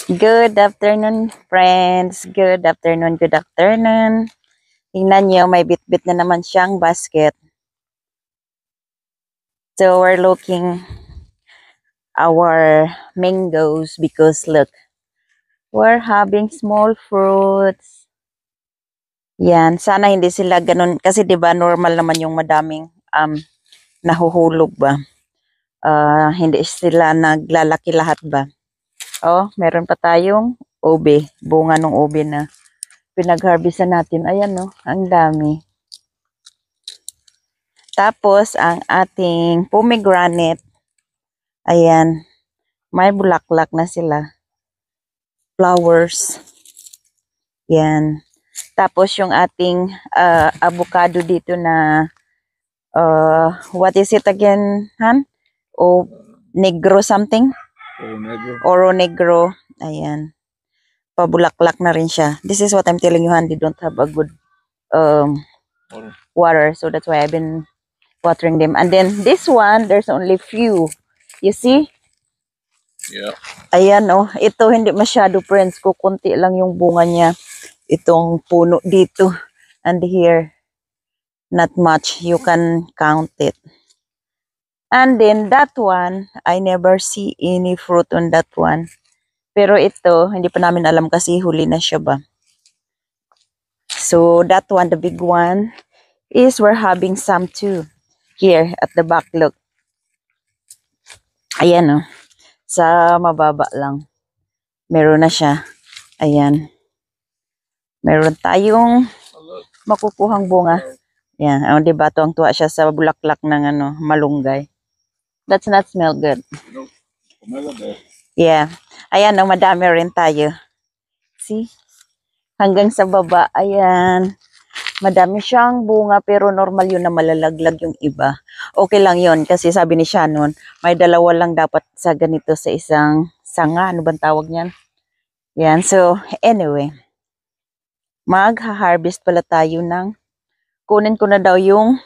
Good afternoon, friends. Good afternoon, good afternoon. Tingnan niyo, may bit-bit na naman siyang basket. So, we're looking our mangoes because look, we're having small fruits. Yan, sana hindi sila ganun. Kasi 'di ba normal naman yung madaming nahuhulog ba? Hindi sila naglalaki lahat ba? Oh, meron pa tayong ube, bunga ng ube na pinag-harvestan natin. Ayan no, ang dami. Tapos, ang ating pomegranate, ayan, may bulaklak na sila. Flowers. Yan. Tapos, yung ating avocado dito na, what is it again, Han? O negro something? Oro negro. Ayan. Pabulaklak na rin siya. This is what I'm telling you, Han. They don't have a good water. So, that's why I've been watering them. And then, this one, there's only few. You see? Yeah. Ayan oh, ito hindi masyado friends, kukunti lang yung bunga niya. Itong puno dito and here, not much, you can count it. And then that one, I never see any fruit on that one. Pero ito, hindi pa namin alam kasi huli na siya ba. So that one, the big one, is we're having some too. Here at the back, look. Ayan oh, sa mababa lang. Meron na siya. Ayan. Meron tayong makukuhang bunga. Yan. Oh, diba? Tuwang-tuwa siya sa bulaklak ng malunggay. That's not smell good. Yeah. Ayan. Oh, madami rin tayo. See? Hanggang sa baba. Ayan. Madami siyang bunga pero normal yun na malalaglag yung iba. Okay lang yun kasi sabi ni Shannon, may dalawa lang dapat sa ganito sa isang sanga. Ano bang tawag niyan? Yan. So, anyway. Mag-harvest pala tayo ng kunin ko na daw yung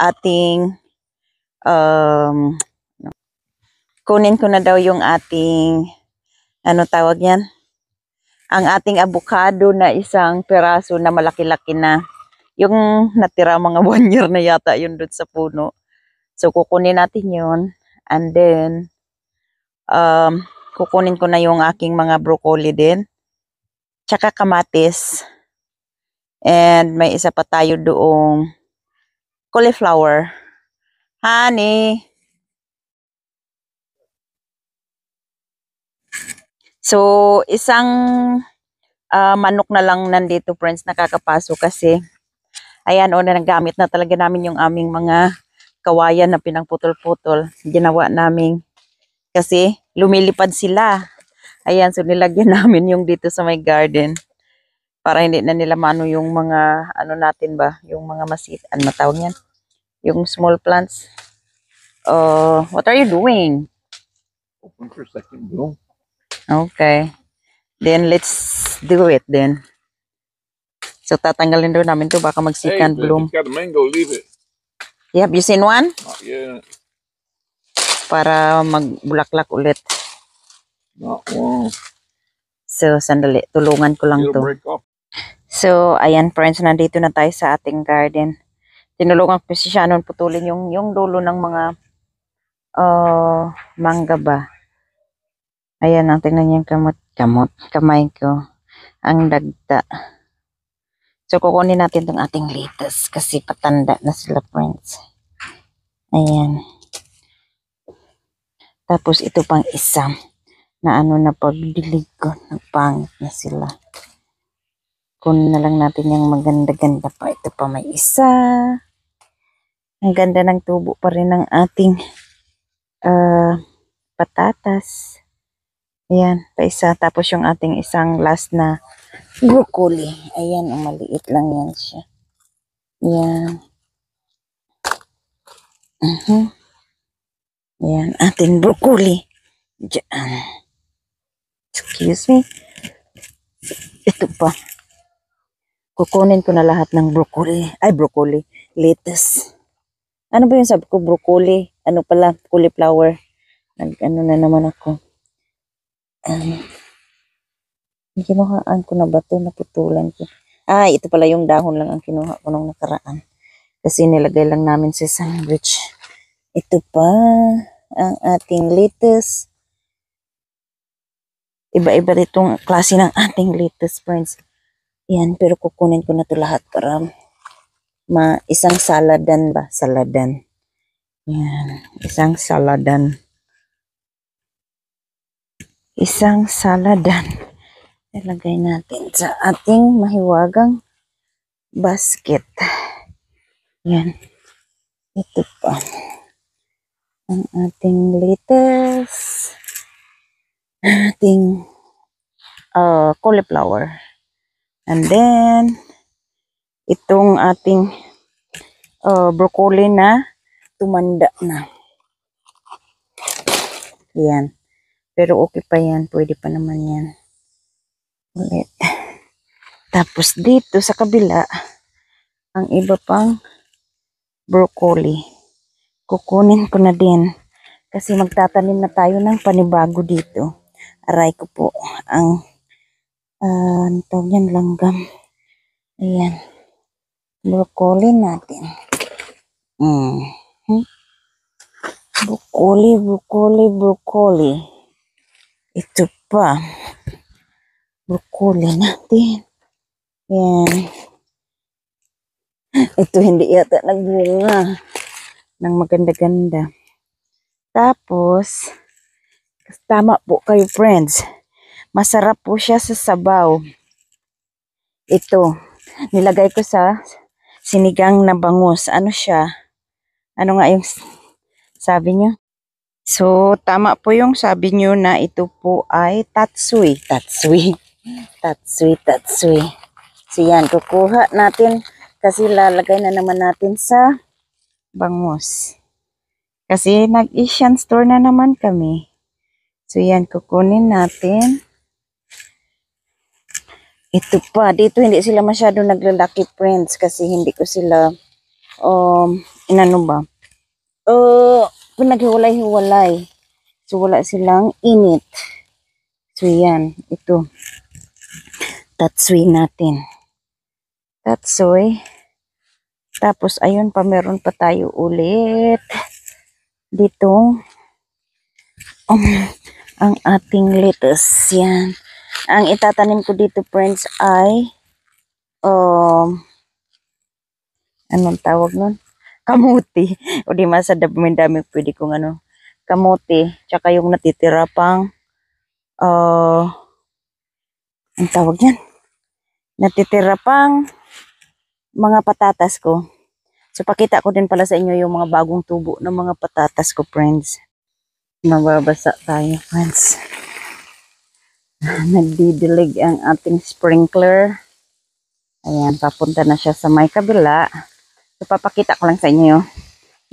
ating kunin ko na daw yung ating ano tawag yan? Ang ating avocado na isang peraso na malaki-laki na. Yung natira mga 1 year na yata yun doon sa puno. So kukunin natin yun. And then kukunin ko na yung aking mga broccoli din. Tsaka kamatis. And may isa pa tayo doong cauliflower. Honey. So, isang manok na lang nandito, friends, nakakapaso kasi ayan, o, nagamit na talaga namin yung aming mga kawayan na pinangputol-putol. Ginawa namin kasi lumilipad sila. Ayan, so nilagyan namin yung dito sa my garden para hindi na nila mano yung mga ano natin ba, yung mga ano matawag yan? Yung small plants. What are you doing? Open for second bloom. Okay. Then let's do it then. So tatanggalin doon namin to baka mag-second bloom. It's got a mango, leave it. Yeah, have you seen one? Not yet. Para magbulaklak ulit. Not one. So sandali, tulungan ko lang It'll to. break off. So ayan friends, nandito na tayo sa ating garden. Tinulungan ko si Shannon putulin yung dulo ng mga mangga ba. Ayan, ang tingnan niyo yung kamay ko. Ang dagta. So, kukunin natin itong ating lettuce kasi patanda na sila, friends. Ayan. Tapos, ito pang isa na ano na pagdilig ko. Nagpangit na sila. Kunin na lang natin yung maganda-ganda pa. Ito pa may isa. Ang ganda ng tubo pa rin ng ating patatas. Ayan, pa isa. Tapos yung ating isang last na broccoli. Ayan, maliit lang yan siya. Ayan. Ayan, ating broccoli. Diyan. Excuse me. Ito pa. Kukunin ko na lahat ng broccoli. Ay, broccoli. Lettuce. Ano ba yung sabi ko? Broccoli. Ano pala? Cauliflower. Ano na naman ako. Kinuhaan ko na ba ito? Naputulan ko. Ito pala yung dahon lang ang kinuha ko nung nakaraan. Kasi nilagay lang namin sa sandwich. Ito pa ang ating lettuce. Iba-iba ditong klase ng ating lettuce, friends. Yan, pero kukunin ko na ito lahat para isang saladan ba? Saladan. Yan, isang saladan. Isang saladan. Ilagay natin sa ating mahiwagang basket. Yan. Ito pa. Ang ating lettuce. Ating cauliflower. And then, itong ating broccoli na tumanda na. Yan. Pero okay pa yan. Pwede pa naman yan. Ulit. Tapos dito sa kabila, ang iba pang broccoli. Kukunin ko na din. Kasi magtatanim na tayo ng panibago dito. Aray ko po ang tawag yan, langgam. Ayan. Broccoli natin. Broccoli. Ito pa. Broccoli natin. Yan. Ito hindi yata nagbunga ng maganda-ganda. Tapos, tama po kayo, friends. Masarap po siya sa sabaw. Ito, nilagay ko sa sinigang na bangus. Ano siya? Ano nga yung sabi nyo? So, tama po yung sabi nyo na ito po ay tatsui. Tatsui. So, yan. Kukuha natin kasi lalagay na naman natin sa bangus. Kasi nag-Asian store na naman kami. So, yan. Kukunin natin. Ito pa. Dito hindi sila masyado naglalaki, friends. Kasi hindi ko sila inano ba? Pinaghiwalay-hiwalay. So, wala silang init. So, yan. Ito. Tatsui natin. Tatsui. Tapos, ayun pa. Meron pa tayo ulit. Dito. Ang ating lettuce. Yan. Ang itatanim ko dito, friends, ay anong tawag nun? Kamuti. O di masa dami pwede kong kamuti. Tsaka yung natitira pang ang tawag yan? Natitira pang mga patatas ko. So pakita ko din pala sa inyo yung mga bagong tubo ng mga patatas ko, friends. Mababasa tayo, friends. Nagdidilig ang ating sprinkler. Ayan, papunta na siya sa may kabila. So, papakita ko lang sa inyo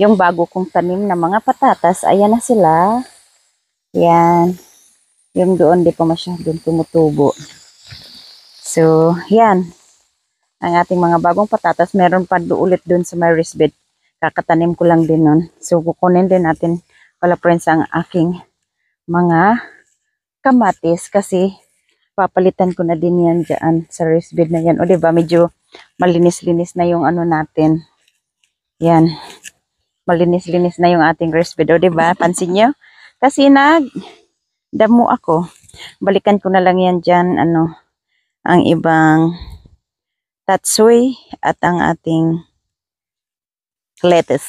yung bago kong tanim na mga patatas. Ayan na sila. Yan. Yung doon, di pa masyadong tumutubo. So, yan. Ang ating mga bagong patatas. Meron pa ulit doon sa may raised bed. Kakatanim ko lang din nun. So, kukunin din natin pala, friends, ang aking mga kamatis. Kasi, papalitan ko na din yan dyan sa raised bed na yan. O, diba, medyo malinis-linis na yung natin. Yan. Malinis-linis na yung ating raised bed. O, diba? Pansin nyo? Kasi damo ako. Balikan ko na lang yan dyan, ang ibang tatsui at ang ating lettuce.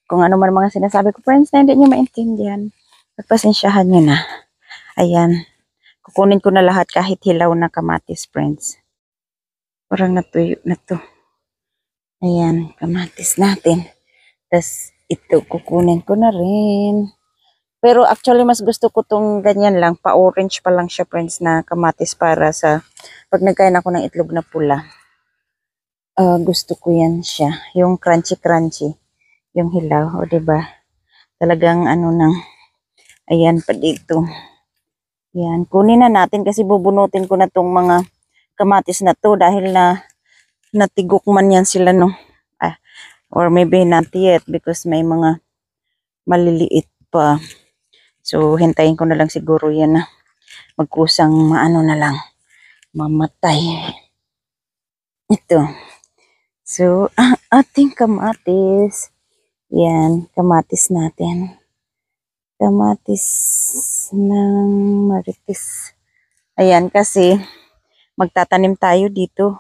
Kung ano man mga sinasabi ko, friends, na hindi nyo maintindihan, pagpasensyahan nyo na. Ayan. Kukunin ko na lahat kahit hilaw na kamatis, friends. Parang natuyo na to. Ayan, kamatis natin. Tapos, ito, kukunin ko na rin. Pero actually, mas gusto ko tong ganyan lang. Pa-orange pa lang siya, friends, na kamatis para sa pag nagkain ako ng itlog na pula. Gusto ko yan siya. Yung crunchy-crunchy. Yung hilaw, o diba? Talagang ayan pa dito. Yan, kunin na natin kasi bubunutin ko na tong mga kamatis na to dahil natigok man yan sila, no? Or maybe not yet because may mga maliliit pa. So, hintayin ko na lang siguro yan na magkusang maano na lang. mamatay. Ito. So, ating kamatis. Yan, kamatis natin. Kamatis ng marites. Ayan, kasi magtatanim tayo dito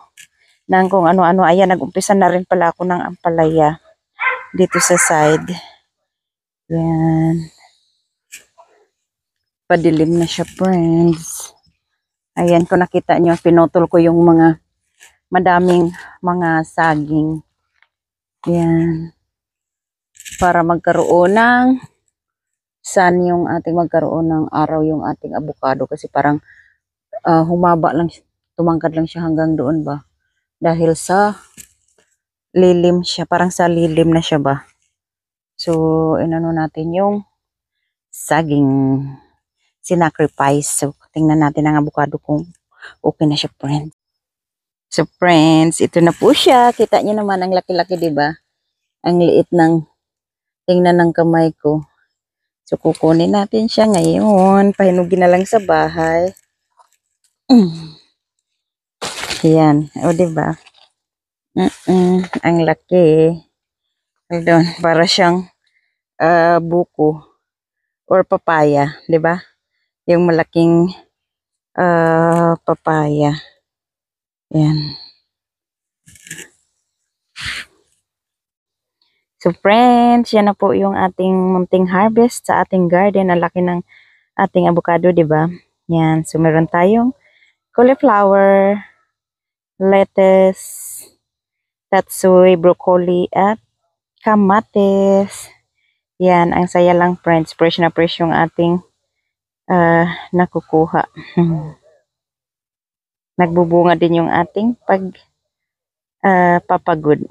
ng kung ano-ano. Ayan, nag-umpisa na rin pala ako ng ampalaya dito sa side. Yan. Padilim na siya, friends. Ayan, kung nakita nyo, pinutol ko yung mga madaming mga saging. Yan. Para magkaroon ng sun yung ating magkaroon ng araw yung ating avocado. Kasi parang humaba lang, tumangkad lang siya hanggang doon ba. Dahil sa lilim siya, parang sa lilim na siya ba. So, inano natin yung saging sinacrifice. So, tingnan natin ang avocado kung okay na siya, friends. So, friends, ito na po siya. Kita niyo naman ang laki-laki, diba? Ang liit ng, tingnan ng kamay ko. So, kukunin natin siya ngayon. Pahinugin na lang sa bahay. Yan. O, diba? Ang laki. Doon, para siyang buko or papaya, 'di ba? Yung malaking papaya. Yan. So friends, yan na po yung ating munting harvest sa ating garden. Ang laki ng ating avocado, 'di ba? Yan. So meron tayong cauliflower, lettuce, tatsui, broccoli at kamatis. Yan, ang saya lang, friends. Fresh na fresh yung ating nakukuha. Nagbubunga din yung ating papagod.